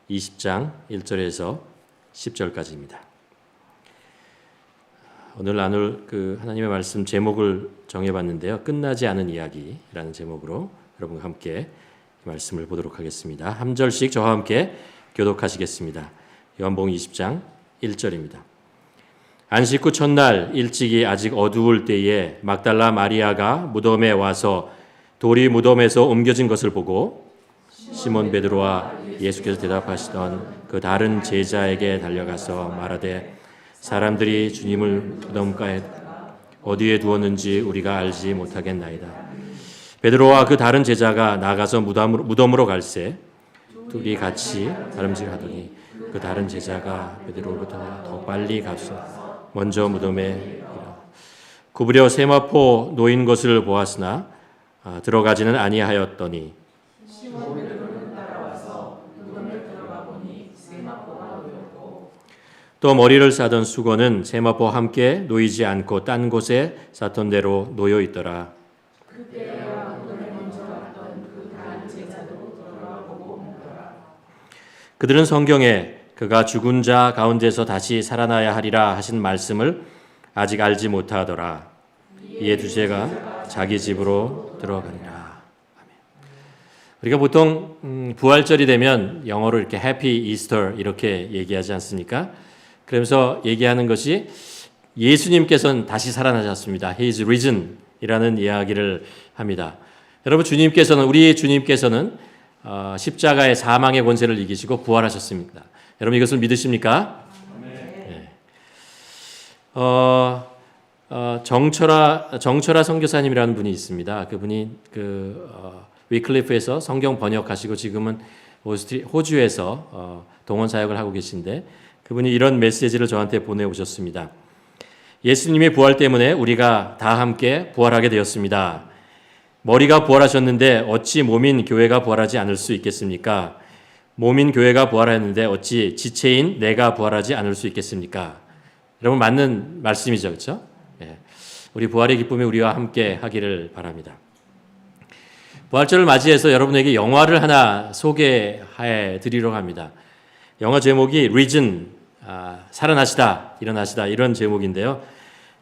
20장 1절에서 10절까지입니다. 오늘 나눌 하나님의 말씀 제목을 정해봤는데요. 끝나지 않은 이야기라는 제목으로 여러분과 함께 말씀을 보도록 하겠습니다. 한 절씩 저와 함께 교독하시겠습니다. 요한복음 20장 1절입니다. 안식 후 첫날 일찍이 아직 어두울 때에 막달라 마리아가 무덤에 와서 돌이 무덤에서 옮겨진 것을 보고 시몬 베드로와 예수께서 대답하시던 그 다른 제자에게 달려가서 말하되 사람들이 주님을 무덤가에 어디에 두었는지 우리가 알지 못하겠나이다. 베드로와 그 다른 제자가 나가서 무덤으로 갈새 둘이 같이 다름질하더니 그 다른 제자가 베드로보다 더 빨리 가서 먼저 무덤에 구부려 세마포 놓인 것을 보았으나 들어가지는 아니하였더니 또 머리를 싸던 수건은 세마포와 함께 놓이지 않고 딴 곳에 쌌던 대로 놓여 있더라. 그들은 성경에 그가 죽은 자 가운데서 다시 살아나야 하리라 하신 말씀을 아직 알지 못하더라. 이에 두제가 자기 집으로 들어가니라. 우리가 보통 부활절이 되면 영어로 이렇게 해피 이스터 이렇게 얘기하지 않습니까? 그러면서 얘기하는 것이 예수님께서는 다시 살아나셨습니다. He is risen 이라는 이야기를 합니다. 여러분 우리 주님께서는 십자가의 사망의 권세를 이기시고 부활하셨습니다. 여러분 이것을 믿으십니까? 네. 정철아 선교사님이라는 분이 있습니다. 그분이 위클리프에서 성경 번역하시고 지금은 호주에서 동원 사역을 하고 계신데 그분이 이런 메시지를 저한테 보내오셨습니다. 예수님의 부활 때문에 우리가 다 함께 부활하게 되었습니다. 머리가 부활하셨는데 어찌 몸인 교회가 부활하지 않을 수 있겠습니까? 몸인 교회가 부활했는데 어찌 지체인 내가 부활하지 않을 수 있겠습니까? 여러분 맞는 말씀이죠, 그렇죠? 네. 우리 부활의 기쁨에 우리와 함께 하기를 바랍니다. 부활절을 맞이해서 여러분에게 영화를 하나 소개해 드리려고 합니다. 영화 제목이 Risen, 살아나시다, 일어나시다 이런 제목인데요.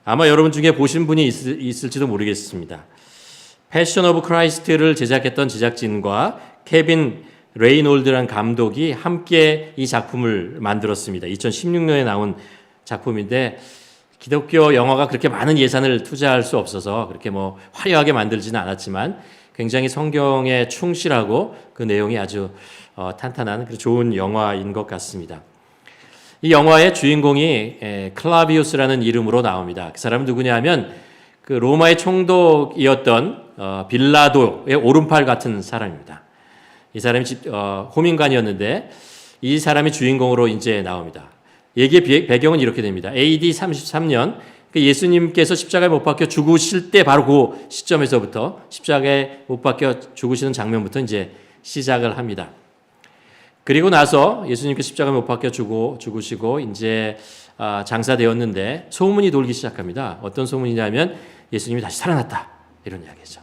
아마 여러분 중에 보신 분이 있을지도 모르겠습니다. 패션 오브 크라이스트를 제작했던 제작진과 케빈 레이놀드라는 감독이 함께 이 작품을 만들었습니다. 2016년에 나온 작품인데 기독교 영화가 그렇게 많은 예산을 투자할 수 없어서 그렇게 화려하게 만들지는 않았지만 굉장히 성경에 충실하고 그 내용이 아주 탄탄한 좋은 영화인 것 같습니다. 이 영화의 주인공이 클라비우스라는 이름으로 나옵니다. 그 사람은 누구냐 하면 그 로마의 총독이었던 빌라도의 오른팔 같은 사람입니다. 이 사람이 호민관이었는데 이 사람이 주인공으로 이제 나옵니다. 얘기의 배경은 이렇게 됩니다. AD 33년 예수님께서 십자가에 못 박혀 죽으실 때 바로 그 시점에서부터 십자가에 못 박혀 죽으시는 장면부터 이제 시작을 합니다. 그리고 나서 예수님께서 십자가에 못 박혀 죽으시고 이제 장사되었는데 소문이 돌기 시작합니다. 어떤 소문이냐면 예수님이 다시 살아났다 이런 이야기죠.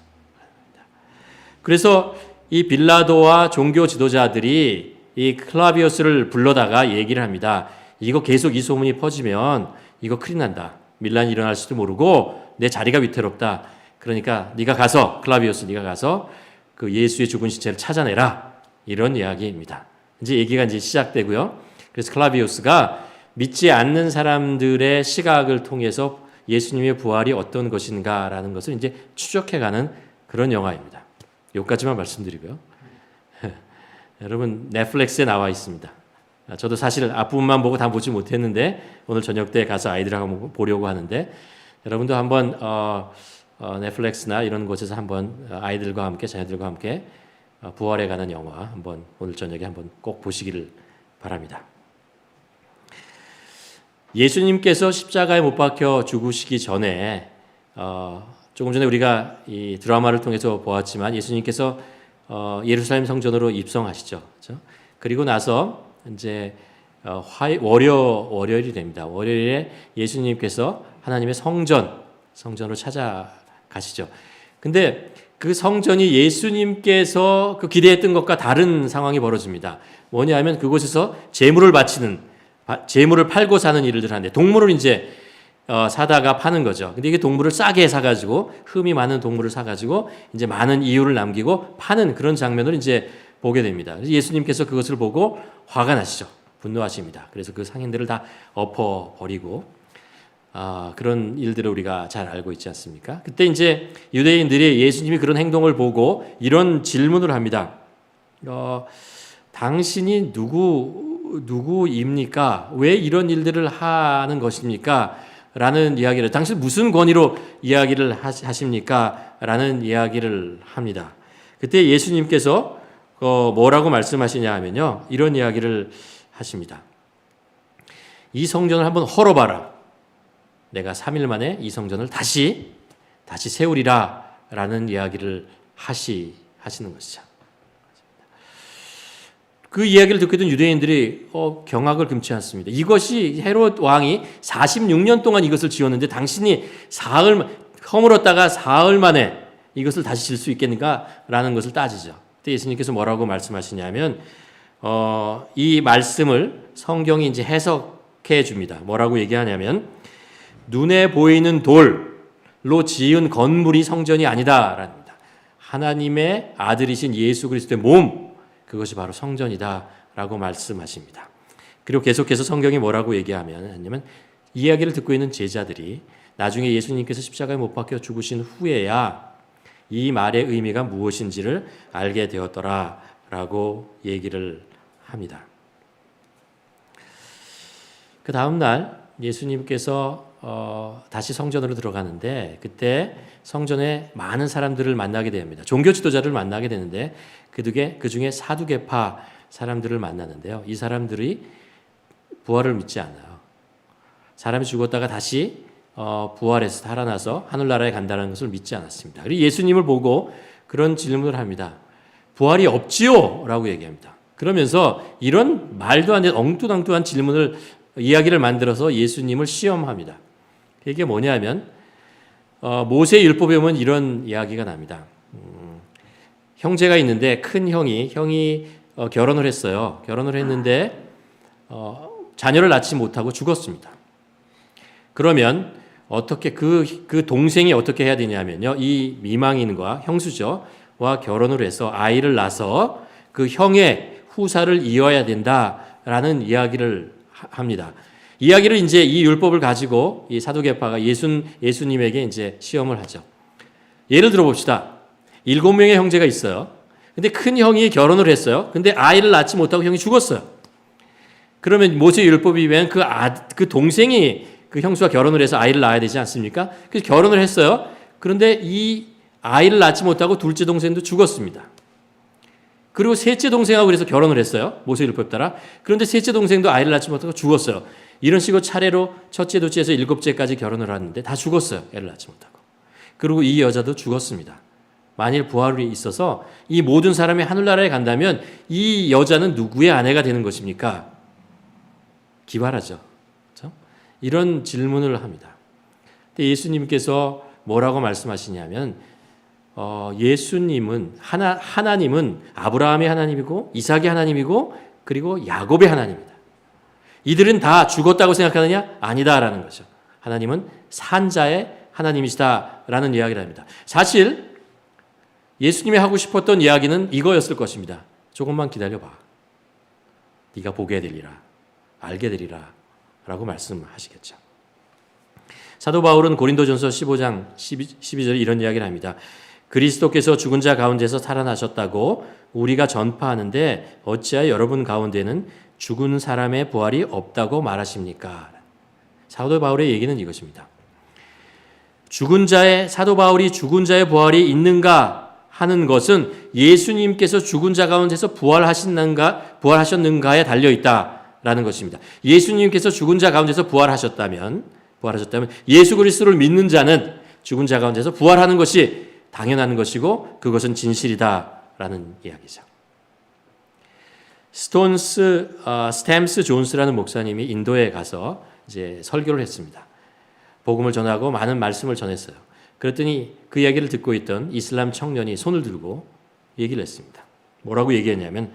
그래서 이 빌라도와 종교 지도자들이 이 클라비우스를 불러다가 얘기를 합니다. 이거 계속 이 소문이 퍼지면 이거 큰일 난다. 밀란이 일어날지도 모르고 내 자리가 위태롭다. 그러니까 네가 가서 클라비우스 네가 가서 그 예수의 죽은 시체를 찾아내라. 이런 이야기입니다. 이제 얘기가 이제 시작되고요. 그래서 클라비우스가 믿지 않는 사람들의 시각을 통해서 예수님의 부활이 어떤 것인가라는 것을 이제 추적해가는 그런 영화입니다. 여기까지만 말씀드리고요. 여러분 넷플릭스에 나와 있습니다. 저도 사실 앞부분만 보고 다 보지 못했는데 오늘 저녁 때 가서 아이들하고 보려고 하는데 여러분도 한번 넷플릭스나 이런 곳에서 한번 아이들과 함께 자녀들과 함께 부활에 가는 영화 한번 오늘 저녁에 한번 꼭 보시기를 바랍니다. 예수님께서 십자가에 못 박혀 죽으시기 전에 조금 전에 우리가 이 드라마를 통해서 보았지만 예수님께서 예루살렘 성전으로 입성하시죠. 그렇죠? 그리고 나서 이제 월요일이 됩니다. 월요일에 예수님께서 하나님의 성전으로 찾아가시죠. 근데 그 성전이 예수님께서 그 기대했던 것과 다른 상황이 벌어집니다. 뭐냐면 그곳에서 제물을 팔고 사는 일을 하는데 동물을 이제 사다가 파는 거죠. 근데 이게 동물을 싸게 사가지고 흠이 많은 동물을 사가지고 이제 많은 이유를 남기고 파는 그런 장면을 이제 보게 됩니다. 그래서 예수님께서 그것을 보고 화가 나시죠. 분노하십니다. 그래서 그 상인들을 다 엎어버리고 그런 일들을 우리가 잘 알고 있지 않습니까? 그때 이제 유대인들이 예수님이 그런 행동을 보고 이런 질문을 합니다. 당신이 누구입니까? 왜 이런 일들을 하는 것입니까? 라는 이야기를, 당신 무슨 권위로 이야기를 하십니까? 라는 이야기를 합니다. 그때 예수님께서 뭐라고 말씀하시냐 하면요, 이런 이야기를 하십니다. 이 성전을 한번 헐어봐라. 내가 3일 만에 이 성전을 다시 세우리라 라는 이야기를 하시는 것이죠. 그 이야기를 듣게 된 유대인들이 경악을 금치 않습니다. 이것이 헤롯 왕이 46년 동안 이것을 지었는데 당신이 허물었다가 사흘 만에 이것을 다시 질 수 있겠는가? 라는 것을 따지죠. 그때 예수님께서 뭐라고 말씀하시냐면 이 말씀을 성경이 이제 해석해 줍니다. 뭐라고 얘기하냐면 눈에 보이는 돌로 지은 건물이 성전이 아니다랍니다. 하나님의 아들이신 예수 그리스도의 몸, 그것이 바로 성전이다라고 말씀하십니다. 그리고 계속해서 성경이 뭐라고 얘기하면 이야기를 듣고 있는 제자들이 나중에 예수님께서 십자가에 못 박혀 죽으신 후에야 이 말의 의미가 무엇인지를 알게 되었더라라고 얘기를 합니다. 그 다음 날 예수님께서 다시 성전으로 들어가는데 그때 성전에 많은 사람들을 만나게 됩니다. 종교 지도자를 만나게 되는데 그 중에 사두개파 사람들을 만나는데요. 이 사람들이 부활을 믿지 않아요. 사람이 죽었다가 다시 부활해서 살아나서 하늘나라에 간다는 것을 믿지 않았습니다. 그리고 예수님을 보고 그런 질문을 합니다. 부활이 없지요? 라고 얘기합니다. 그러면서 이런 말도 안 되는 엉뚱한 이야기를 만들어서 예수님을 시험합니다. 이게 뭐냐면 모세의 율법에 보면 이런 이야기가 납니다. 형제가 있는데 큰 형이 결혼을 했어요. 결혼을 했는데 자녀를 낳지 못하고 죽었습니다. 그러면 어떻게 그 동생이 어떻게 해야 되냐면요, 이 미망인과 형수죠와 결혼을 해서 아이를 낳아서 그 형의 후사를 이어야 된다라는 이야기를 합니다. 이야기를 이제 이 율법을 가지고 이 사두개파가 예수님에게 이제 시험을 하죠. 예를 들어 봅시다. 7명의 형제가 있어요. 근데 큰 형이 결혼을 했어요. 근데 아이를 낳지 못하고 형이 죽었어요. 그러면 모세 율법이 면 그 동생이 그 형수와 결혼을 해서 아이를 낳아야 되지 않습니까? 그래서 결혼을 했어요. 그런데 이 아이를 낳지 못하고 둘째 동생도 죽었습니다. 그리고 셋째 동생하고 그래서 결혼을 했어요. 모세 율법 따라. 그런데 셋째 동생도 아이를 낳지 못하고 죽었어요. 이런 식으로 차례로 첫째, 둘째에서 7째까지 결혼을 하는데 다 죽었어요. 애를 낳지 못하고. 그리고 이 여자도 죽었습니다. 만일 부활이 있어서 이 모든 사람이 하늘나라에 간다면 이 여자는 누구의 아내가 되는 것입니까? 기발하죠. 그렇죠? 이런 질문을 합니다. 근데 예수님께서 뭐라고 말씀하시냐면 예수님은 하나님은 아브라함의 하나님이고 이삭의 하나님이고 그리고 야곱의 하나님입니다. 이들은 다 죽었다고 생각하느냐? 아니다라는 거죠. 하나님은 산자의 하나님이시다라는 이야기를 합니다. 사실 예수님이 하고 싶었던 이야기는 이거였을 것입니다. 조금만 기다려봐. 네가 보게 되리라. 알게 되리라. 라고 말씀하시겠죠. 사도 바울은 고린도전서 15장 12절에 이런 이야기를 합니다. 그리스도께서 죽은 자 가운데서 살아나셨다고 우리가 전파하는데 어찌하여 여러분 가운데는 죽은 사람의 부활이 없다고 말하십니까? 사도 바울의 얘기는 이것입니다. 사도 바울이 죽은 자의 부활이 있는가 하는 것은 예수님께서 죽은 자 가운데서 부활하셨는가에 달려 있다라는 것입니다. 예수님께서 죽은 자 가운데서 부활하셨다면 예수 그리스도를 믿는 자는 죽은 자 가운데서 부활하는 것이 당연한 것이고 그것은 진실이다라는 이야기죠. 스탬스 존스라는 목사님이 인도에 가서 이제 설교를 했습니다. 복음을 전하고 많은 말씀을 전했어요. 그랬더니 그 이야기를 듣고 있던 이슬람 청년이 손을 들고 얘기를 했습니다. 뭐라고 얘기했냐면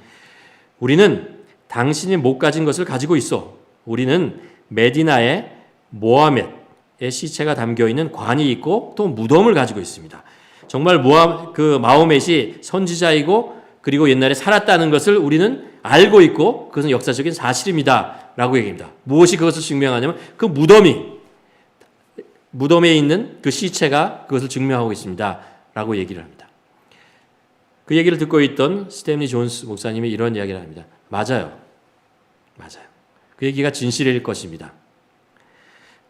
우리는 당신이 못 가진 것을 가지고 있어. 우리는 메디나의 모하멧의 시체가 담겨있는 관이 있고 또 무덤을 가지고 있습니다. 정말 마호멧이 선지자이고 그리고 옛날에 살았다는 것을 우리는 알고 있고 그것은 역사적인 사실입니다. 라고 얘기합니다. 무엇이 그것을 증명하냐면 그 무덤에 있는 그 시체가 그것을 증명하고 있습니다. 라고 얘기를 합니다. 그 얘기를 듣고 있던 스탠리 존스 목사님이 이런 이야기를 합니다. 맞아요. 그 얘기가 진실일 것입니다.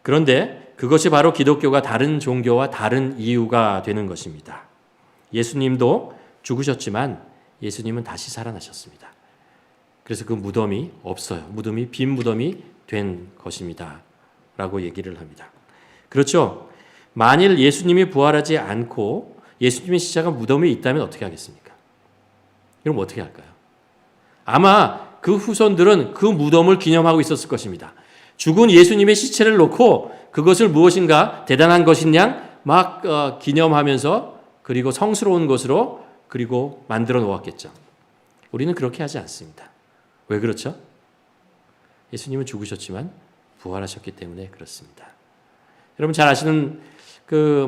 그런데 그것이 바로 기독교가 다른 종교와 다른 이유가 되는 것입니다. 예수님도 죽으셨지만 예수님은 다시 살아나셨습니다. 그래서 그 무덤이 없어요. 빈 무덤이 된 것입니다. 라고 얘기를 합니다. 그렇죠? 만일 예수님이 부활하지 않고 예수님의 시체가 무덤에 있다면 어떻게 하겠습니까? 그럼 어떻게 할까요? 아마 그 후손들은 그 무덤을 기념하고 있었을 것입니다. 죽은 예수님의 시체를 놓고 그것을 무엇인가 대단한 것이냐 막 기념하면서 그리고 성스러운 것으로 그리고 만들어 놓았겠죠. 우리는 그렇게 하지 않습니다. 왜 그렇죠? 예수님은 죽으셨지만 부활하셨기 때문에 그렇습니다. 여러분 잘 아시는 그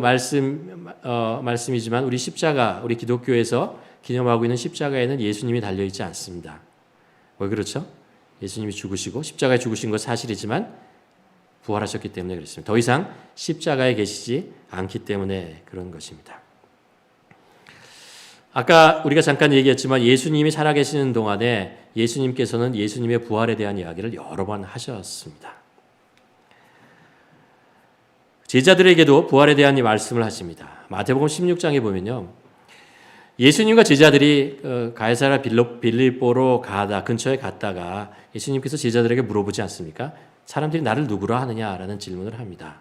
말씀이지만 우리 기독교에서 기념하고 있는 십자가에는 예수님이 달려있지 않습니다. 왜 그렇죠? 예수님이 죽으시고 십자가에 죽으신 것 사실이지만 부활하셨기 때문에 그렇습니다. 더 이상 십자가에 계시지 않기 때문에 그런 것입니다. 아까 우리가 잠깐 얘기했지만 예수님이 살아계시는 동안에 예수님께서는 예수님의 부활에 대한 이야기를 여러 번 하셨습니다. 제자들에게도 부활에 대한 이 말씀을 하십니다. 마태복음 16장에 보면요. 예수님과 제자들이 가이사랴 빌립보로 근처에 갔다가 예수님께서 제자들에게 물어보지 않습니까? 사람들이 나를 누구라 하느냐라는 질문을 합니다.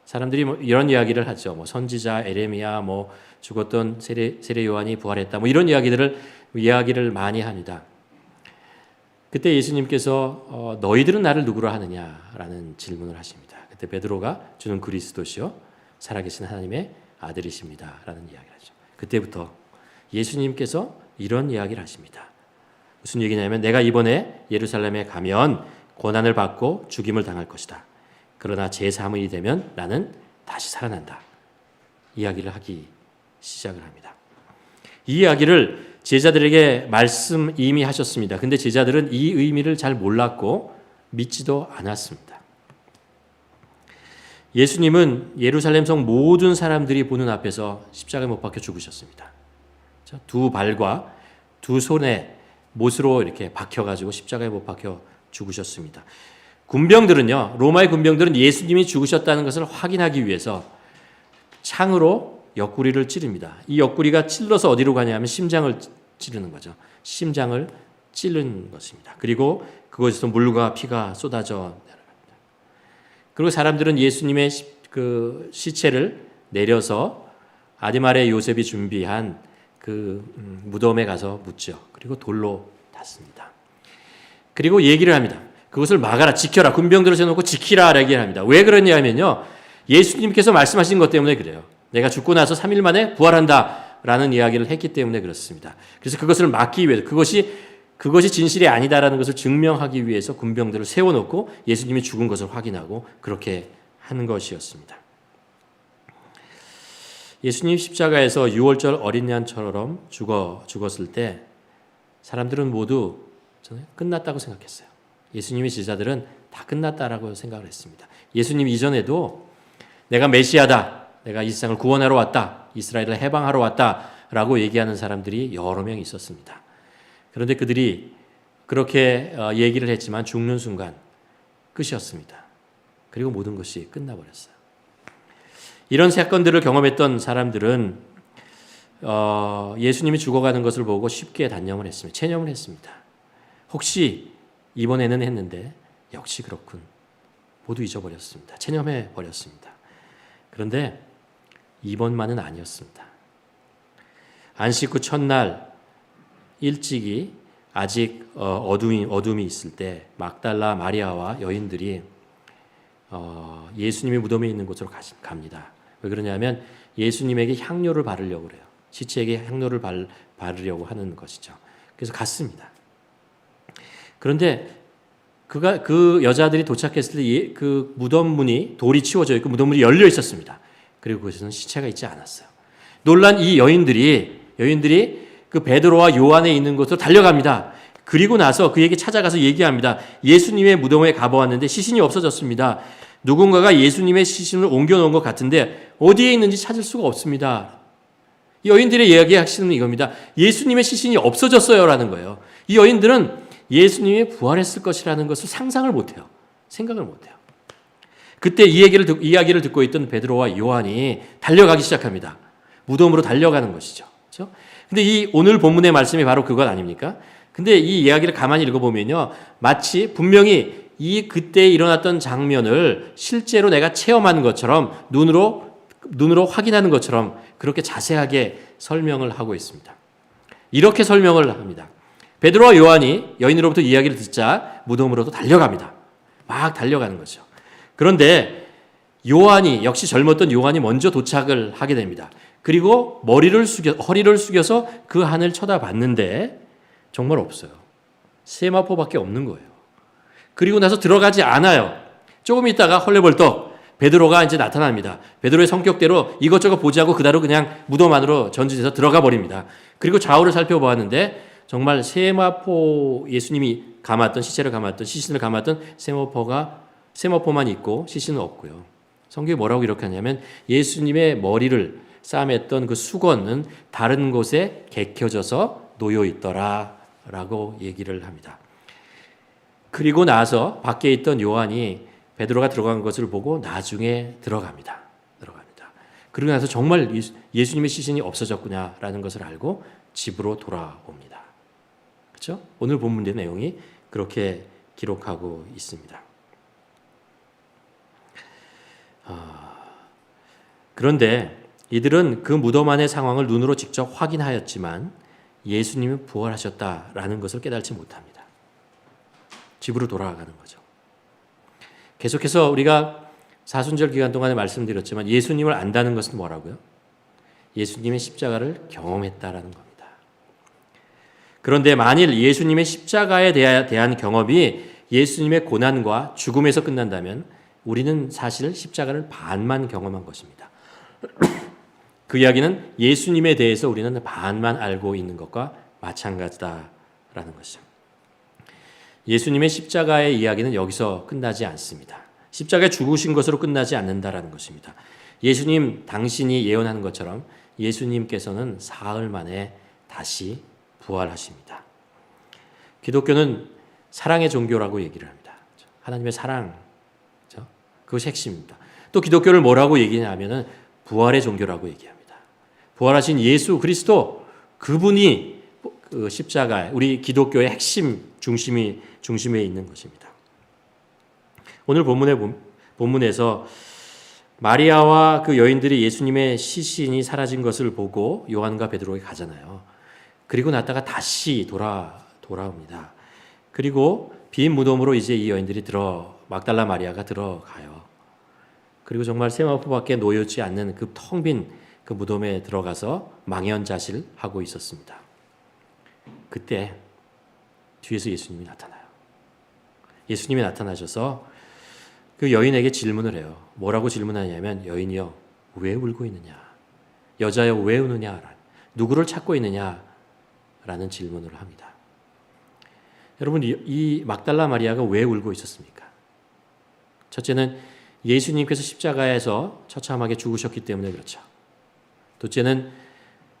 사람들이 이런 이야기를 하죠. 선지자 에레미야, 죽었던 세례 요한이 부활했다. 이런 이야기를 많이 합니다. 그때 예수님께서 너희들은 나를 누구라 하느냐라는 질문을 하십니다. 그때 베드로가 주는 그리스도시요 살아계신 하나님의 아들이십니다라는 이야기를 하죠. 그때부터 예수님께서 이런 이야기를 하십니다. 무슨 얘기냐면 내가 이번에 예루살렘에 가면 고난을 받고 죽임을 당할 것이다. 그러나 제3일이 되면 나는 다시 살아난다. 이야기를 하기 시작을 합니다. 이 이야기를 제자들에게 이미 하셨습니다. 근데 제자들은 이 의미를 잘 몰랐고 믿지도 않았습니다. 예수님은 예루살렘 성 모든 사람들이 보는 앞에서 십자가에 못 박혀 죽으셨습니다. 두 발과 두 손에 못으로 이렇게 박혀가지고 십자가에 못 박혀 죽으셨습니다. 로마의 군병들은 예수님이 죽으셨다는 것을 확인하기 위해서 창으로 옆구리를 찌릅니다. 이 옆구리가 찔러서 어디로 가냐면 심장을 찌르는 거죠. 심장을 찌른 것입니다. 그리고 그곳에서 물과 피가 쏟아져 내려갑니다. 그리고 사람들은 예수님의 그 시체를 내려서 아디마레 요셉이 준비한 그 무덤에 가서 묻죠. 그리고 돌로 닫습니다. 그리고 얘기를 합니다. 그것을 막아라, 지켜라. 군병들을 세워놓고 지키라 얘기를 합니다. 왜 그러냐면요. 예수님께서 말씀하신 것 때문에 그래요. 내가 죽고 나서 3일 만에 부활한다라는 이야기를 했기 때문에 그렇습니다. 그래서 그것을 막기 위해서 그것이 진실이 아니다라는 것을 증명하기 위해서 군병들을 세워놓고 예수님이 죽은 것을 확인하고 그렇게 하는 것이었습니다. 예수님 십자가에서 6월절 어린 양처럼 죽었을 때 사람들은 모두 끝났다고 생각했어요. 예수님의 제자들은 다 끝났다라고 생각을 했습니다. 예수님 이전에도 내가 메시아다, 내가 이 세상을 구원하러 왔다, 이스라엘을 해방하러 왔다라고 얘기하는 사람들이 여러 명 있었습니다. 그런데 그들이 그렇게 얘기를 했지만 죽는 순간 끝이었습니다. 그리고 모든 것이 끝나버렸어요. 이런 사건들을 경험했던 사람들은 예수님이 죽어가는 것을 보고 쉽게 단념을 했습니다. 체념을 했습니다. 혹시 이번에는 했는데 역시 그렇군. 모두 잊어버렸습니다. 체념해버렸습니다. 그런데 이번만은 아니었습니다. 안식 후 첫날 일찍이 아직 어둠이 있을 때 막달라 마리아와 여인들이 예수님이 무덤에 있는 곳으로 갑니다. 왜 그러냐면 예수님에게 향료를 바르려고 그래요. 시체에게 향료를 바르려고 하는 것이죠. 그래서 갔습니다. 그런데 그 여자들이 도착했을 때 그 무덤 문이 돌이 치워져 있고 무덤 문이 열려 있었습니다. 그리고 그것에는 시체가 있지 않았어요. 놀란 이 여인들이 그 베드로와 요한에 있는 곳으로 달려갑니다. 그리고 나서 그에게 찾아가서 얘기합니다. 예수님의 무덤에 가보았는데 시신이 없어졌습니다. 누군가가 예수님의 시신을 옮겨놓은 것 같은데 어디에 있는지 찾을 수가 없습니다. 이 여인들의 이야기하시는 이겁니다. 예수님의 시신이 없어졌어요라는 거예요. 이 여인들은 예수님이 부활했을 것이라는 것을 상상을 못해요. 생각을 못해요. 그때 이 이야기를 듣고 있던 베드로와 요한이 달려가기 시작합니다. 무덤으로 달려가는 것이죠. 그렇죠? 근데 이 오늘 본문의 말씀이 바로 그것 아닙니까? 근데 이 이야기를 가만히 읽어보면요. 마치 분명히 그때 일어났던 장면을 실제로 내가 체험하는 것처럼 눈으로 확인하는 것처럼 그렇게 자세하게 설명을 하고 있습니다. 이렇게 설명을 합니다. 베드로와 요한이 여인으로부터 이야기를 듣자 무덤으로도 달려갑니다. 막 달려가는 거죠. 그런데 역시 젊었던 요한이 먼저 도착을 하게 됩니다. 그리고 허리를 숙여서 그 하늘 쳐다봤는데 정말 없어요. 세마포밖에 없는 거예요. 그리고 나서 들어가지 않아요. 조금 있다가 헐레벌떡 베드로가 이제 나타납니다. 베드로의 성격대로 이것저것 보지 않고 그대로 그냥 무덤 안으로 전진해서 들어가 버립니다. 그리고 좌우를 살펴보았는데 정말 세마포 예수님이 시신을 감았던 세마포만 있고 시신은 없고요. 성경이 뭐라고 기록하냐면 예수님의 머리를 싸맸던 그 수건은 다른 곳에 개켜져서 놓여 있더라라고 얘기를 합니다. 그리고 나서 밖에 있던 요한이 베드로가 들어간 것을 보고 나중에 들어갑니다. 그리고 나서 정말 예수님의 시신이 없어졌구나라는 것을 알고 집으로 돌아옵니다. 그렇죠? 오늘 본문의 내용이 그렇게 기록하고 있습니다. 그런데 이들은 그 무덤 안의 상황을 눈으로 직접 확인하였지만 예수님은 부활하셨다라는 것을 깨달지 못합니다. 집으로 돌아가는 거죠. 계속해서 우리가 사순절 기간 동안에 말씀드렸지만 예수님을 안다는 것은 뭐라고요? 예수님의 십자가를 경험했다라는 겁니다. 그런데 만일 예수님의 십자가에 대한 경험이 예수님의 고난과 죽음에서 끝난다면 우리는 사실 십자가를 반만 경험한 것입니다. 그 이야기는 예수님에 대해서 우리는 반만 알고 있는 것과 마찬가지다라는 것이죠. 예수님의 십자가의 이야기는 여기서 끝나지 않습니다. 십자가에 죽으신 것으로 끝나지 않는다라는 것입니다. 예수님 당신이 예언하는 것처럼 예수님께서는 사흘 만에 다시 부활하십니다. 기독교는 사랑의 종교라고 얘기를 합니다. 하나님의 사랑, 그것이 핵심입니다. 또 기독교를 뭐라고 얘기하냐면은 부활의 종교라고 얘기합니다. 부활하신 예수 그리스도 그분이 그 십자가에 우리 기독교의 핵심 중심에 있는 것입니다. 오늘 본문에서 마리아와 그 여인들이 예수님의 시신이 사라진 것을 보고 요한과 베드로에게 가잖아요. 그리고 났다가 다시 돌아옵니다. 그리고 빈 무덤으로 이제 이 여인들이 막달라 마리아가 들어가요. 그리고 정말 세마포밖에 놓여있지 않는 그 텅 빈 그 무덤에 들어가서 망연자실하고 있었습니다. 그때 뒤에서 예수님이 나타나요. 예수님이 나타나셔서 그 여인에게 질문을 해요. 뭐라고 질문하냐면 여인이여 왜 울고 있느냐? 여자여 왜 우느냐? 누구를 찾고 있느냐? 라는 질문을 합니다. 여러분 이 막달라 마리아가 왜 울고 있었습니까? 첫째는 예수님께서 십자가에서 처참하게 죽으셨기 때문에 그렇죠. 둘째는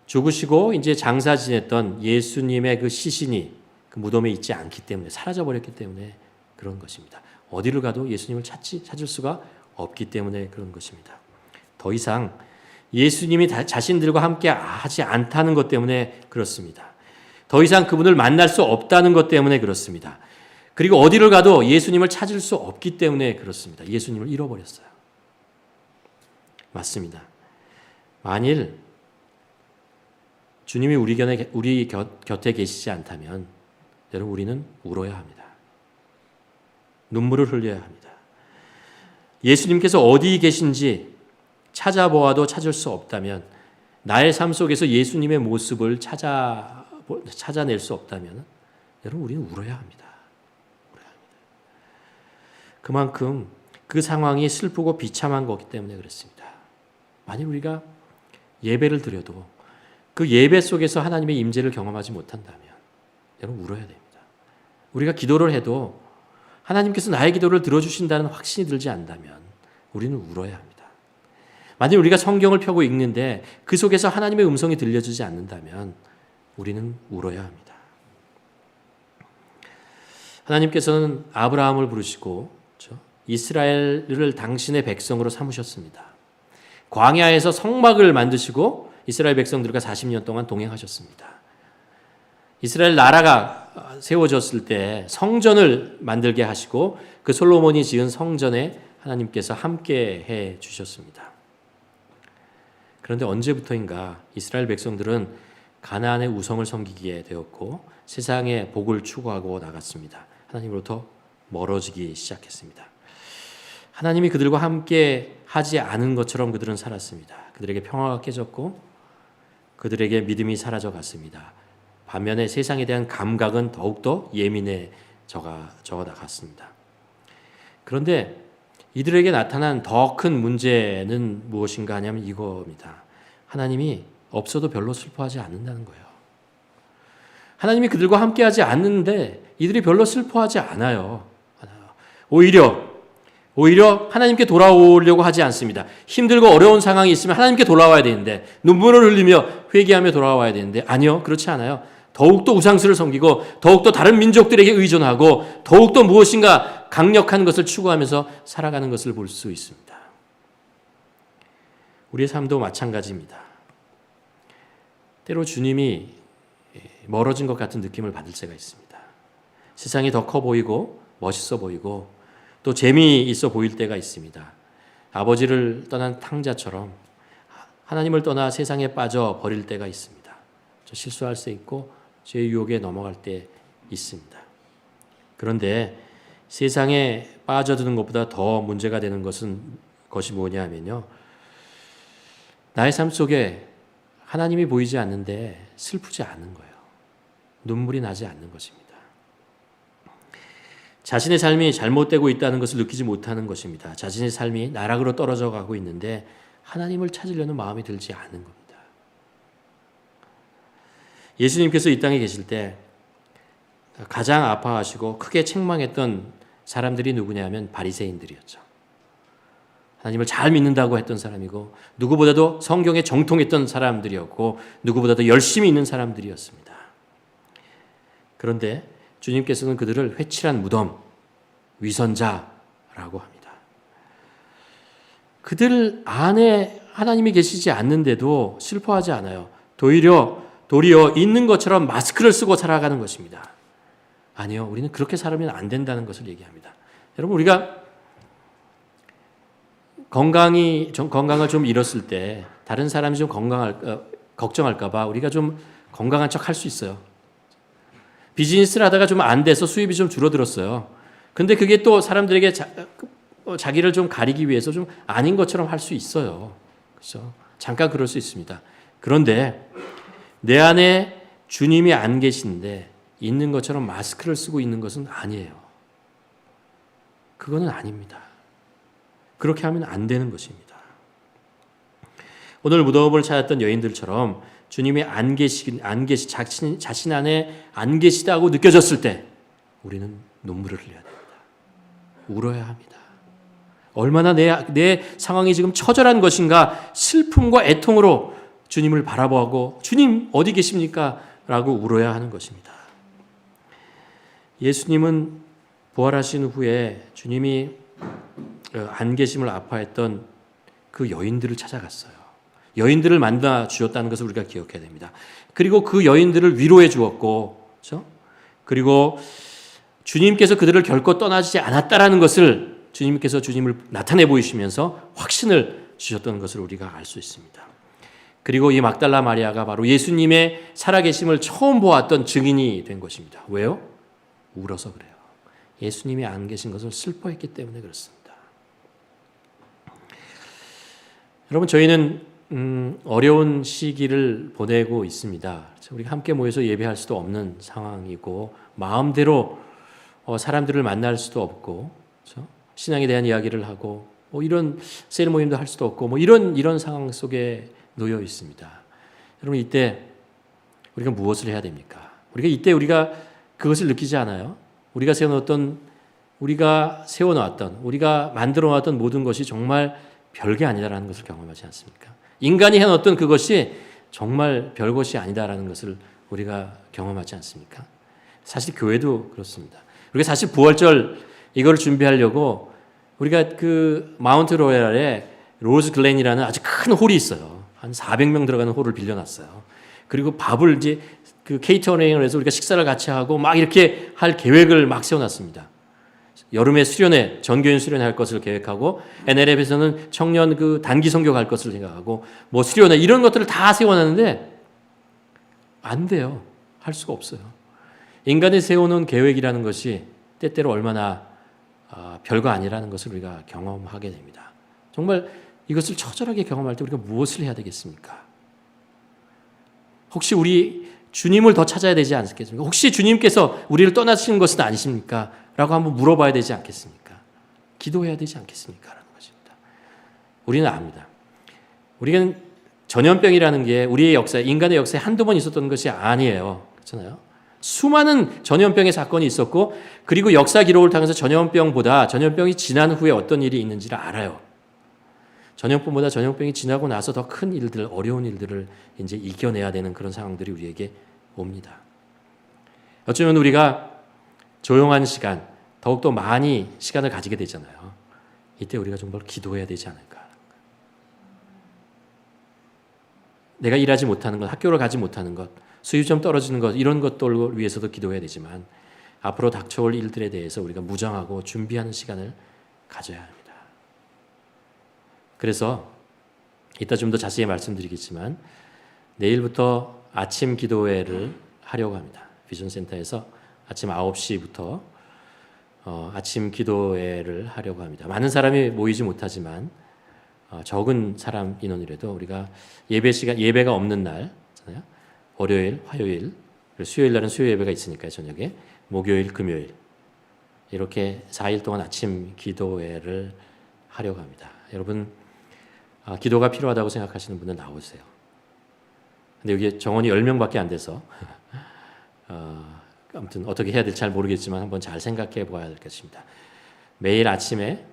죽으시고 이제 장사 지냈던 예수님의 그 시신이 그 무덤에 있지 않기 때문에 사라져버렸기 때문에 그런 것입니다. 어디를 가도 예수님을 찾을 수가 없기 때문에 그런 것입니다. 더 이상 예수님이 자신들과 함께 하지 않다는 것 때문에 그렇습니다. 더 이상 그분을 만날 수 없다는 것 때문에 그렇습니다. 그리고 어디를 가도 예수님을 찾을 수 없기 때문에 그렇습니다. 예수님을 잃어버렸어요. 맞습니다. 만일 주님이 우리 곁에 계시지 않다면 여러분 우리는 울어야 합니다. 눈물을 흘려야 합니다. 예수님께서 어디 계신지 찾아보아도 찾을 수 없다면, 나의 삶 속에서 예수님의 모습을 찾아낼 수 없다면 여러분 우리는 울어야 합니다. 그만큼 그 상황이 슬프고 비참한 거기 때문에 그렇습니다. 만일 우리가 예배를 드려도 그 예배 속에서 하나님의 임재를 경험하지 못한다면 여러분 울어야 됩니다. 우리가 기도를 해도 하나님께서 나의 기도를 들어주신다는 확신이 들지 않다면 우리는 울어야 합니다. 만일 우리가 성경을 펴고 읽는데 그 속에서 하나님의 음성이 들려주지 않는다면 우리는 울어야 합니다. 하나님께서는 아브라함을 부르시고 이스라엘을 당신의 백성으로 삼으셨습니다. 광야에서 성막을 만드시고 이스라엘 백성들과 40년 동안 동행하셨습니다. 이스라엘 나라가 세워졌을 때 성전을 만들게 하시고 그 솔로몬이 지은 성전에 하나님께서 함께 해 주셨습니다. 그런데 언제부터인가 이스라엘 백성들은 가나안의 우상을 섬기게 되었고 세상의 복을 추구하고 나갔습니다. 하나님으로부터 멀어지기 시작했습니다. 하나님이 그들과 함께 하지 않은 것처럼 그들은 살았습니다. 그들에게 평화가 깨졌고 그들에게 믿음이 사라져 갔습니다. 반면에 세상에 대한 감각은 더욱더 예민해져 나갔습니다. 그런데 이들에게 나타난 더 큰 문제는 무엇인가 하냐면 이겁니다. 하나님이 없어도 별로 슬퍼하지 않는다는 거예요. 하나님이 그들과 함께하지 않는데 이들이 별로 슬퍼하지 않아요. 오히려 하나님께 돌아오려고 하지 않습니다. 힘들고 어려운 상황이 있으면 하나님께 돌아와야 되는데 눈물을 흘리며 회개하며 돌아와야 되는데 아니요, 그렇지 않아요. 더욱더 우상수를 섬기고 더욱더 다른 민족들에게 의존하고 더욱더 무엇인가 강력한 것을 추구하면서 살아가는 것을 볼 수 있습니다. 우리의 삶도 마찬가지입니다. 때로 주님이 멀어진 것 같은 느낌을 받을 때가 있습니다. 세상이 더 커 보이고 멋있어 보이고 또 재미있어 보일 때가 있습니다. 아버지를 떠난 탕자처럼 하나님을 떠나 세상에 빠져 버릴 때가 있습니다. 실수할 수 있고 죄의 유혹에 넘어갈 때 있습니다. 그런데 세상에 빠져드는 것보다 더 문제가 되는 것이 뭐냐면요. 나의 삶 속에 하나님이 보이지 않는데 슬프지 않는 거예요. 눈물이 나지 않는 것입니다. 자신의 삶이 잘못되고 있다는 것을 느끼지 못하는 것입니다. 자신의 삶이 나락으로 떨어져 가고 있는데 하나님을 찾으려는 마음이 들지 않은 겁니다. 예수님께서 이 땅에 계실 때 가장 아파하시고 크게 책망했던 사람들이 누구냐면 바리새인들이었죠. 하나님을 잘 믿는다고 했던 사람이고 누구보다도 성경에 정통했던 사람들이었고 누구보다도 열심히 있는 사람들이었습니다. 그런데 주님께서는 그들을 회칠한 무덤, 위선자라고 합니다. 그들 안에 하나님이 계시지 않는데도 슬퍼하지 않아요. 도리어 있는 것처럼 마스크를 쓰고 살아가는 것입니다. 아니요, 우리는 그렇게 살면 안 된다는 것을 얘기합니다. 여러분, 우리가 건강을 좀 잃었을 때 다른 사람이 좀 걱정할까 봐 우리가 좀 건강한 척 할 수 있어요. 비즈니스를 하다가 좀 안 돼서 수입이 좀 줄어들었어요. 근데 그게 또 사람들에게 자기를 좀 가리기 위해서 좀 아닌 것처럼 할 수 있어요. 그렇죠? 잠깐 그럴 수 있습니다. 그런데 내 안에 주님이 안 계신데 있는 것처럼 마스크를 쓰고 있는 것은 아니에요. 그거는 아닙니다. 그렇게 하면 안 되는 것입니다. 오늘 무덤을 찾았던 여인들처럼 주님이 자신 안에 안 계시다고 느껴졌을 때 우리는 눈물을 흘려야 됩니다. 울어야 합니다. 얼마나 내 상황이 지금 처절한 것인가 슬픔과 애통으로 주님을 바라보고 주님 어디 계십니까? 라고 울어야 하는 것입니다. 예수님은 부활하신 후에 주님이 안 계심을 아파했던 그 여인들을 찾아갔어요. 여인들을 만나 주었다는 것을 우리가 기억해야 됩니다. 그리고 그 여인들을 위로해 주었고, 그렇죠? 그리고 주님께서 그들을 결코 떠나지 않았다라는 것을 주님께서 주님을 나타내 보이시면서 확신을 주셨던 것을 우리가 알 수 있습니다. 그리고 이 막달라 마리아가 바로 예수님의 살아계심을 처음 보았던 증인이 된 것입니다. 왜요? 울어서 그래요. 예수님이 안 계신 것을 슬퍼했기 때문에 그렇습니다. 여러분, 저희는 어려운 시기를 보내고 있습니다. 우리가 함께 모여서 예배할 수도 없는 상황이고, 마음대로 사람들을 만날 수도 없고, 그렇죠? 신앙에 대한 이야기를 하고, 이런 세일 모임도 할 수도 없고, 이런 상황 속에 놓여 있습니다. 여러분, 이때 우리가 무엇을 해야 됩니까? 우리가 그것을 느끼지 않아요? 우리가 세워놓았던, 우리가 만들어놨던 모든 것이 정말 별게 아니다라는 것을 경험하지 않습니까? 인간이 해놓았던 그것이 정말 별것이 아니다라는 것을 우리가 경험하지 않습니까? 사실 교회도 그렇습니다. 우리가 사실 부활절 이걸 준비하려고 우리가 그 마운트 로얄에 로즈 글렌이라는 아주 큰 홀이 있어요. 한 400명 들어가는 홀을 빌려놨어요. 그리고 밥을 이제 그 케이터링을 해서 우리가 식사를 같이 하고 막 이렇게 할 계획을 막 세워놨습니다. 여름에 수련회, 전교인 수련회 할 것을 계획하고, NLF에서는 청년 그 단기 선교 갈 것을 생각하고, 수련회 이런 것들을 다 세워놨는데 안 돼요. 할 수가 없어요. 인간이 세워놓은 계획이라는 것이 때때로 얼마나 별거 아니라는 것을 우리가 경험하게 됩니다. 정말 이것을 처절하게 경험할 때 우리가 무엇을 해야 되겠습니까? 혹시 우리 주님을 더 찾아야 되지 않겠습니까? 혹시 주님께서 우리를 떠나시는 것은 아니십니까? 라고 한번 물어봐야 되지 않겠습니까? 기도해야 되지 않겠습니까? 라는 것입니다. 우리는 압니다. 우리는 전염병이라는 게 우리의 역사에, 인간의 역사에 한두 번 있었던 것이 아니에요. 그렇잖아요. 수많은 전염병의 사건이 있었고, 그리고 역사 기록을 통해서 전염병이 지난 후에 어떤 일이 있는지를 알아요. 전염병보다 전염병이 지나고 나서 더 큰 일들, 어려운 일들을 이제 이겨내야 되는 그런 상황들이 우리에게 옵니다. 어쩌면 우리가 조용한 시간, 더욱더 많이 시간을 가지게 되잖아요. 이때 우리가 정말 기도해야 되지 않을까. 내가 일하지 못하는 것, 학교를 가지 못하는 것, 수입이 좀 떨어지는 것, 이런 것들을 위해서도 기도해야 되지만, 앞으로 닥쳐올 일들에 대해서 우리가 무장하고 준비하는 시간을 가져야 합니다. 그래서 이따 좀 더 자세히 말씀드리겠지만, 내일부터 아침 기도회를 하려고 합니다. 비전센터에서 아침 9시부터 아침 기도회를 하려고 합니다. 많은 사람이 모이지 못하지만 적은 사람 인원이라도 우리가 예배가 없는 날, 월요일, 화요일, 수요일 날은 수요 예배가 있으니까요, 저녁에. 목요일, 금요일 이렇게 4일 동안 아침 기도회를 하려고 합니다. 여러분, 기도가 필요하다고 생각하시는 분들 나오세요. 근데 여기 정원이 10명밖에 안 돼서 아무튼 어떻게 해야 될지 잘 모르겠지만 한번 잘 생각해 보아야 될 것입니다. 매일 아침에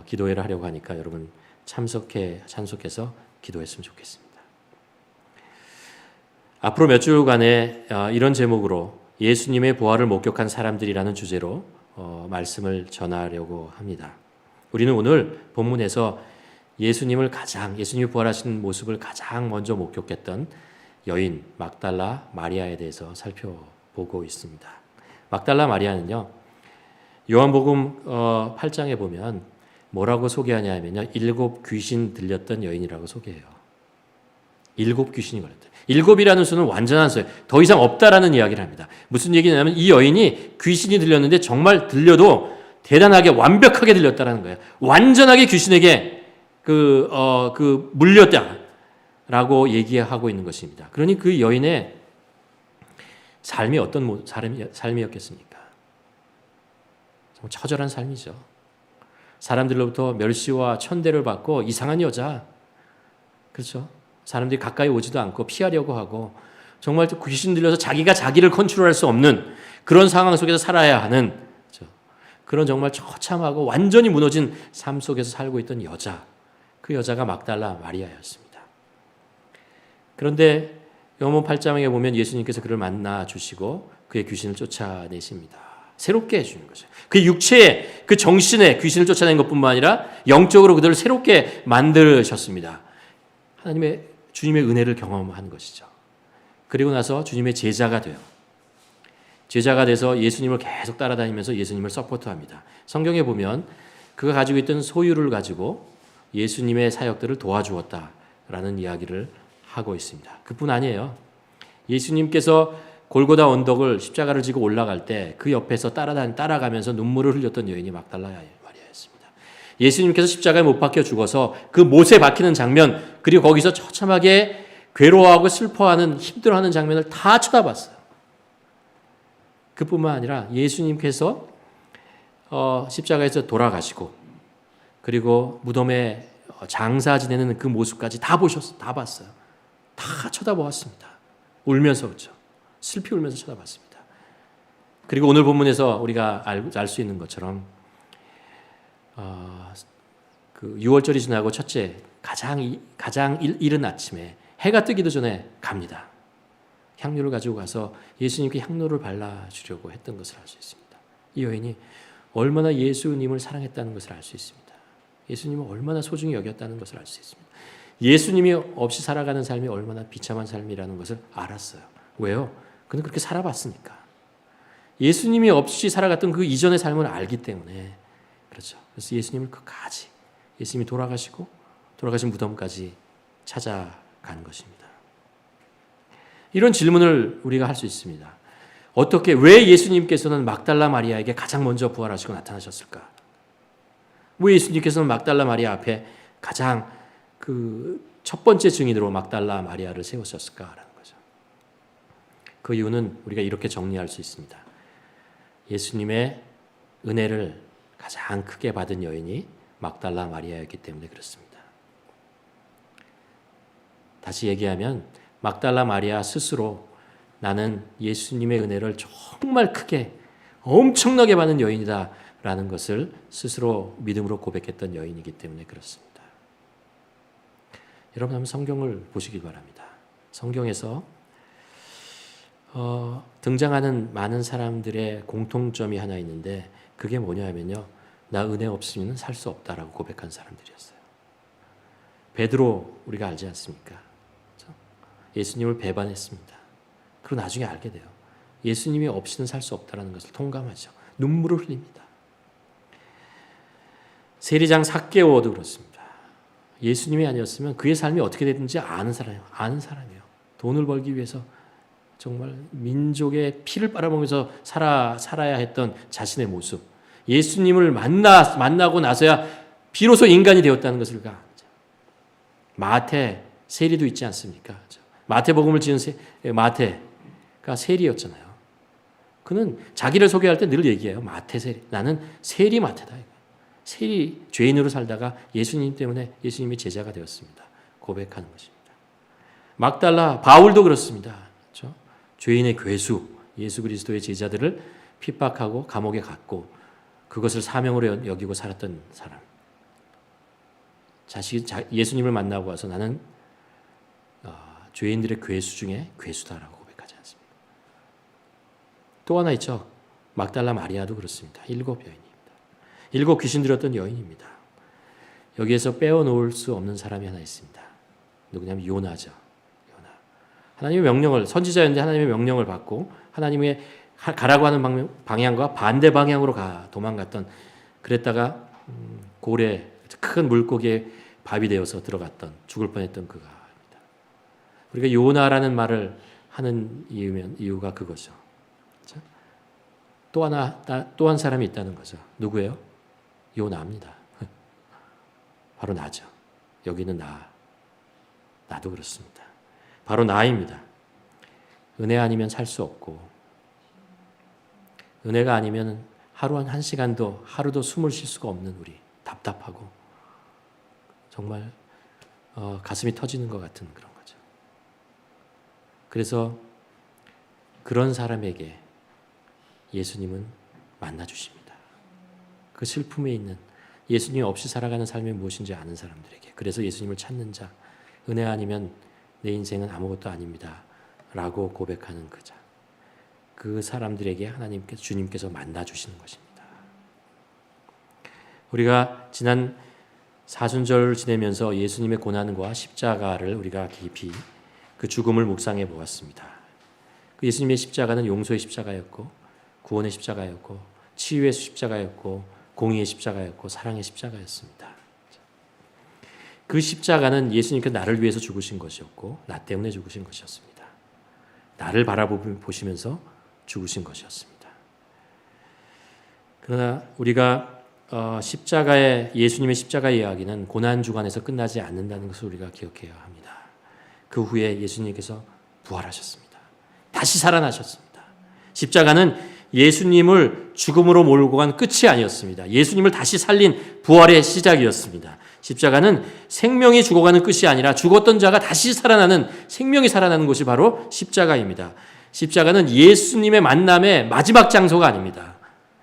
기도회를 하려고 하니까 여러분 참석해서 기도했으면 좋겠습니다. 앞으로 몇 주간에 이런 제목으로 예수님의 부활을 목격한 사람들이라는 주제로 말씀을 전하려고 합니다. 우리는 오늘 본문에서 예수님이 부활하신 모습을 가장 먼저 목격했던 여인 막달라 마리아에 대해서 살펴보고 있습니다. 막달라 마리아는요, 요한복음 8장에 보면 뭐라고 소개하냐면요, 7 귀신 들렸던 여인이라고 소개해요. 7 귀신이 걸렸다. 7이라는 수는 완전한 수예요. 더 이상 없다라는 이야기를 합니다. 무슨 얘기냐면 이 여인이 귀신이 들렸는데 정말 들려도 대단하게 완벽하게 들렸다라는 거예요. 완전하게 귀신에게 물렸다라고 얘기하고 있는 것입니다. 그러니 그 여인의 삶이 어떤 삶이었겠습니까? 정말 처절한 삶이죠. 사람들로부터 멸시와 천대를 받고 이상한 여자, 그렇죠? 사람들이 가까이 오지도 않고 피하려고 하고 정말 귀신 들려서 자기가 자기를 컨트롤할 수 없는 그런 상황 속에서 살아야 하는, 그렇죠? 그런 정말 처참하고 완전히 무너진 삶 속에서 살고 있던 여자, 그 여자가 막달라 마리아였습니다. 그런데 요한복음 8장에 보면 예수님께서 그를 만나 주시고 그의 귀신을 쫓아내십니다. 새롭게 해주는 거죠. 그 육체에, 그 정신에 귀신을 쫓아낸 것뿐만 아니라 영적으로 그들을 새롭게 만드셨습니다. 주님의 은혜를 경험하는 것이죠. 그리고 나서 주님의 제자가 돼요. 제자가 돼서 예수님을 계속 따라다니면서 예수님을 서포트합니다. 성경에 보면 그가 가지고 있던 소유를 가지고 예수님의 사역들을 도와주었다라는 이야기를 하고 있습니다. 그뿐 아니에요. 예수님께서 골고다 언덕을 십자가를 지고 올라갈 때 그 옆에서 따라가면서 눈물을 흘렸던 여인이 막달라 마리아였습니다. 예수님께서 십자가에 못 박혀 죽어서 그 못에 박히는 장면, 그리고 거기서 처참하게 괴로워하고 슬퍼하는, 힘들어하는 장면을 다 쳐다봤어요. 그뿐만 아니라 예수님께서 십자가에서 돌아가시고 그리고 무덤에 장사 지내는 그 모습까지 다 보셨어요. 다 봤어요. 다 쳐다보았습니다. 울면서 그렇죠. 슬피 울면서 쳐다봤습니다. 그리고 오늘 본문에서 우리가 알 수 있는 것처럼 그 6월절이 지나고 첫째 가장 이른 아침에 해가 뜨기도 전에 갑니다. 향료를 가지고 가서 예수님께 향료를 발라주려고 했던 것을 알 수 있습니다. 이 여인이 얼마나 예수님을 사랑했다는 것을 알 수 있습니다. 예수님을 얼마나 소중히 여겼다는 것을 알 수 있습니다. 예수님이 없이 살아가는 삶이 얼마나 비참한 삶이라는 것을 알았어요. 왜요? 그는 그렇게 살아봤으니까. 예수님이 없이 살아갔던 그 이전의 삶을 알기 때문에 그렇죠. 그래서 예수님을 끝까지 예수님이 돌아가시고 돌아가신 무덤까지 찾아간 것입니다. 이런 질문을 우리가 할 수 있습니다. 어떻게 왜 예수님께서는 막달라 마리아에게 가장 먼저 부활하시고 나타나셨을까? 왜 예수님께서는 막달라 마리아 앞에 가장 그 첫 번째 증인으로 막달라 마리아를 세우셨을까라는 거죠. 그 이유는 우리가 이렇게 정리할 수 있습니다. 예수님의 은혜를 가장 크게 받은 여인이 막달라 마리아였기 때문에 그렇습니다. 다시 얘기하면 막달라 마리아 스스로 나는 예수님의 은혜를 정말 크게 엄청나게 받는 여인이다라는 것을 스스로 믿음으로 고백했던 여인이기 때문에 그렇습니다. 여러분 한번 성경을 보시기 바랍니다. 성경에서 등장하는 많은 사람들의 공통점이 하나 있는데 그게 뭐냐 하면요. 나 은혜 없으면 살 수 없다라고 고백한 사람들이었어요. 베드로 우리가 알지 않습니까? 예수님을 배반했습니다. 그리고 나중에 알게 돼요. 예수님이 없이는 살 수 없다는 것을 통감하죠. 눈물을 흘립니다. 세리장 삭개오도 그렇습니다. 예수님이 아니었으면 그의 삶이 어떻게 됐는지 아는 사람이에요. 돈을 벌기 위해서 정말 민족의 피를 빨아먹으면서 살아야 했던 자신의 모습. 예수님을 만나고 나서야 비로소 인간이 되었다는 것을 알죠. 마태 세리도 있지 않습니까? 마태복음을 지은 마태가 세리였잖아요. 그는 자기를 소개할 때 늘 얘기해요. 마태 세리. 나는 세리 마태다. 세리 죄인으로 살다가 예수님 때문에 예수님의 제자가 되었습니다. 고백하는 것입니다. 막달라 바울도 그렇습니다. 그렇죠? 죄인의 괴수 예수 그리스도의 제자들을 핍박하고 감옥에 갔고 그것을 사명으로 여기고 살았던 사람. 예수님을 만나고 와서 나는 죄인들의 괴수 중에 괴수다라고 고백하지 않습니다. 또 하나 있죠. 막달라 마리아도 그렇습니다. 7 여인입니다. 7 귀신 들었던 여인입니다. 여기에서 빼어놓을 수 없는 사람이 하나 있습니다. 누구냐면 요나죠. 요나. 하나님의 명령을 선지자였는데 하나님의 명령을 받고 하나님의 가라고 하는 방향과 반대 방향으로 도망갔던 그랬다가 고래 큰 물고기에 밥이 되어서 들어갔던 죽을 뻔했던 그가 우리가 요나라는 말을 하는 이유가 그거죠. 그렇죠? 또 한 사람이 있다는 거죠. 누구예요? 요나입니다. 바로 나죠. 여기는 나도 그렇습니다. 바로 나입니다. 은혜 아니면 살 수 없고 은혜가 아니면 하루 한 시간도 하루도 숨을 쉴 수가 없는 우리 답답하고 정말 가슴이 터지는 것 같은 그런 거죠. 그래서 그런 사람에게 예수님은 만나주십니다. 그 슬픔에 있는 예수님 없이 살아가는 삶이 무엇인지 아는 사람들에게 그래서 예수님을 찾는 자 은혜 아니면 내 인생은 아무것도 아닙니다 라고 고백하는 그 자 그 사람들에게 주님께서 만나주시는 것입니다. 우리가 지난 사순절을 지내면서 예수님의 고난과 십자가를 우리가 깊이 그 죽음을 묵상해 보았습니다. 그 예수님의 십자가는 용서의 십자가였고 구원의 십자가였고 치유의 십자가였고 공의의 십자가였고 사랑의 십자가였습니다. 그 십자가는 예수님께서 나를 위해서 죽으신 것이었고 나 때문에 죽으신 것이었습니다. 나를 바라보시면서 죽으신 것이었습니다. 그러나 우리가 예수님의 십자가 이야기는 고난 주간에서 끝나지 않는다는 것을 우리가 기억해야 합니다. 그 후에 예수님께서 부활하셨습니다. 다시 살아나셨습니다. 십자가는 예수님을 죽음으로 몰고 간 끝이 아니었습니다. 예수님을 다시 살린 부활의 시작이었습니다. 십자가는 생명이 죽어가는 끝이 아니라 죽었던 자가 다시 살아나는, 생명이 살아나는 곳이 바로 십자가입니다. 십자가는 예수님의 만남의 마지막 장소가 아닙니다.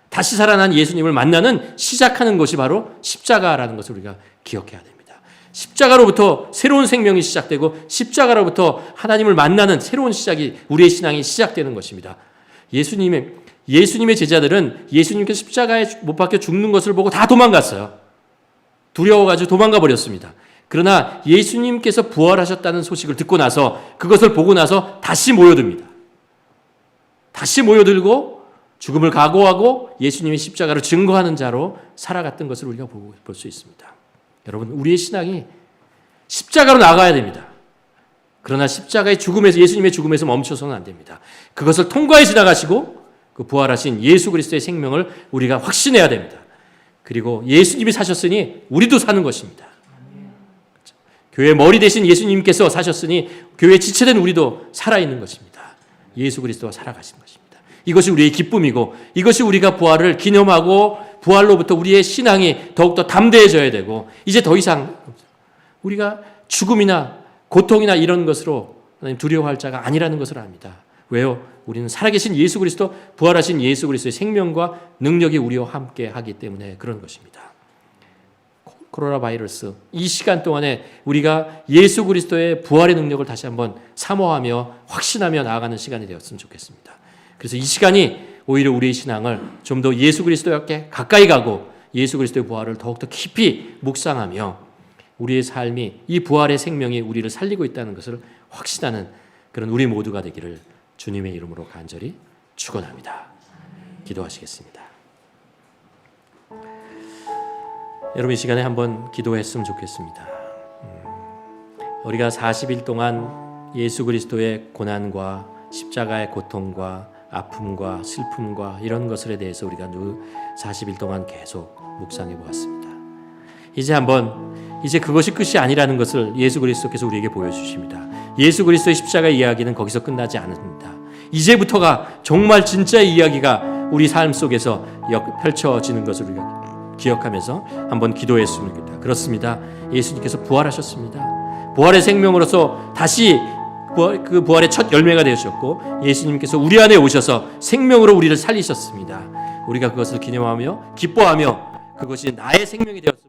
다시 살아난 예수님을 만나는 시작하는 것이 바로 십자가라는 것을 우리가 기억해야 됩니다. 십자가로부터 새로운 생명이 시작되고 십자가로부터 하나님을 만나는 새로운 시작이, 우리의 신앙이 시작되는 것입니다. 예수님의 제자들은 예수님께서 십자가에 못 박혀 죽는 것을 보고 다 도망갔어요. 두려워가지고 도망가 버렸습니다. 그러나 예수님께서 부활하셨다는 소식을 듣고 나서, 그것을 보고 나서 다시 모여듭니다. 다시 모여들고 죽음을 각오하고 예수님의 십자가를 증거하는 자로 살아갔던 것을 우리가 볼 수 있습니다. 여러분, 우리의 신앙이 십자가로 나가야 됩니다. 그러나 십자가의 죽음에서, 예수님의 죽음에서 멈춰서는 안 됩니다. 그것을 통과해 지나가시고 그 부활하신 예수 그리스도의 생명을 우리가 확신해야 됩니다. 그리고 예수님이 사셨으니 우리도 사는 것입니다. 교회의 머리 대신 예수님께서 사셨으니 교회에 지체된 우리도 살아있는 것입니다. 예수 그리스도가 살아가신 것입니다. 이것이 우리의 기쁨이고, 이것이 우리가 부활을 기념하고 부활로부터 우리의 신앙이 더욱더 담대해져야 되고, 이제 더 이상 우리가 죽음이나 고통이나 이런 것으로 두려워할 자가 아니라는 것을 압니다. 왜요? 우리는 살아계신 예수 그리스도, 부활하신 예수 그리스도의 생명과 능력이 우리와 함께 하기 때문에 그런 것입니다. 코로나 바이러스, 이 시간 동안에 우리가 예수 그리스도의 부활의 능력을 다시 한번 사모하며 확신하며 나아가는 시간이 되었으면 좋겠습니다. 그래서 이 시간이 오히려 우리의 신앙을 좀 더 예수 그리스도께 가까이 가고 예수 그리스도의 부활을 더욱더 깊이 묵상하며 우리의 삶이, 이 부활의 생명이 우리를 살리고 있다는 것을 확신하는 그런 우리 모두가 되기를 주님의 이름으로 간절히 축원합니다. 기도하시겠습니다. 여러분, 이 시간에 한번 기도했으면 좋겠습니다. 우리가 40일 동안 예수 그리스도의 고난과 십자가의 고통과 아픔과 슬픔과 이런 것들에 대해서 우리가 40일 동안 계속 묵상해 보았습니다. 이제 그것이 끝이 아니라는 것을 예수 그리스도께서 우리에게 보여주십니다. 예수 그리스도의 십자가 이야기는 거기서 끝나지 않습니다. 이제부터가 정말 진짜의 이야기가 우리 삶 속에서 펼쳐지는 것을 우리가 기억하면서 한번 기도했으면 좋겠다. 그렇습니다. 예수님께서 부활하셨습니다. 부활의 생명으로서 다시 그 부활의 첫 열매가 되셨고, 예수님께서 우리 안에 오셔서 생명으로 우리를 살리셨습니다. 우리가 그것을 기념하며 기뻐하며 그것이 나의 생명이 되었음을